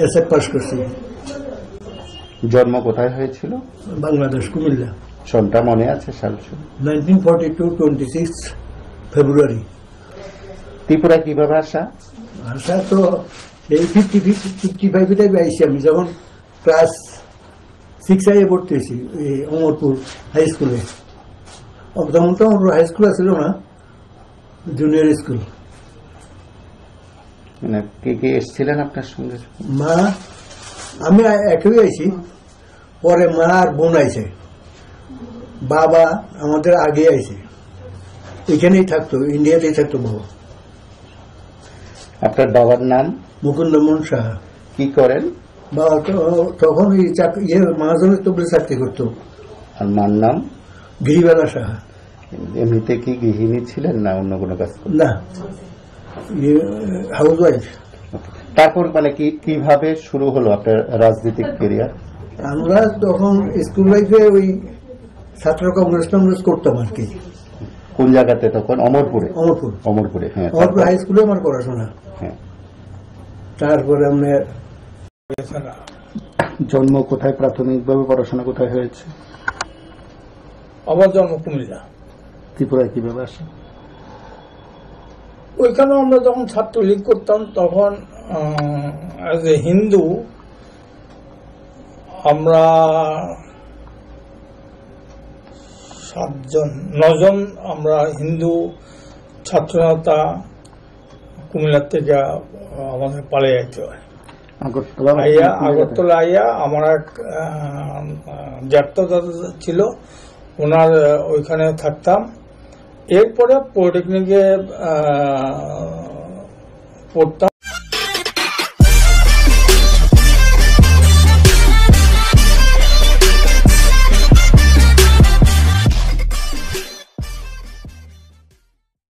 SF pass করছি। জন্ম কোথায় হয়েছিল? বাংলাদেশ, কুমিল্লা। সনটা মনে আছে? সাল 1942, 26 ফেব্রুয়ারি। ত্রিপুরা কিভাবে আসা? আশা তো এই 55 আইসি আমি, যখন ক্লাস 6 ভর্তি হয়েছি এই অমরপুর হাই স্কুলে। তখন তো অমরপুর হাই স্কুল ছিল না, জুনিয়র স্কুল। মানে কে কে এসেছিলেন আপনার সঙ্গে? মা, আমি একই আইছি, পরে মা আর বোন আইছে, বাবা আমাদের আগে আইছে, এখানেই থাকতো, ইন্ডিয়াতেই থাকতো বাবা। আপনার বাবার নাম? মুকুন্দমোহন সাহা। কি করেন? বাবা তখন মহাজনের তবলে চাকরি করতো। আর মার নাম? গিরিবালা সাহা। এমনিতে কি গৃহিণী ছিলেন না অন্য কোনো কাজ? না, হাউস ওয়াইফ। তারপর মানে কিভাবে শুরু হলো আপনার রাজনৈতিক ক্যারিয়ার? আমরা তখন স্কুল লাইফে ওই ছাত্র কংগ্রেস করতাম আর কি। কোন জায়গাতে তখন? অমরপুরে। অমরপুরে, হ্যাঁ। অমরপুর হাই স্কুলে আমার পড়াশোনা। হ্যাঁ। তারপরে আমরা জন্ম কোথায়? প্রাথমিকভাবে পড়াশোনা কোথায় হয়েছে? আমার জন্ম কুমিল্লা। ত্রিপুরায় কিভাবে আসে? ওইখানে আমরা যখন ছাত্রলীগ করতাম তখন অ্যাজ এ হিন্দু আমরা 9 জন আমরা হিন্দু ছাত্রনেতা কুমিল্লা থেকে আমাদের পালিয়ে যেতে হয়। আগরতলা আইয়া আমার এক জ্যাঠতো দাদা ছিল, ওনার ওইখানে থাকতাম। এরপরে পলিটেকনিকে পড়তাম।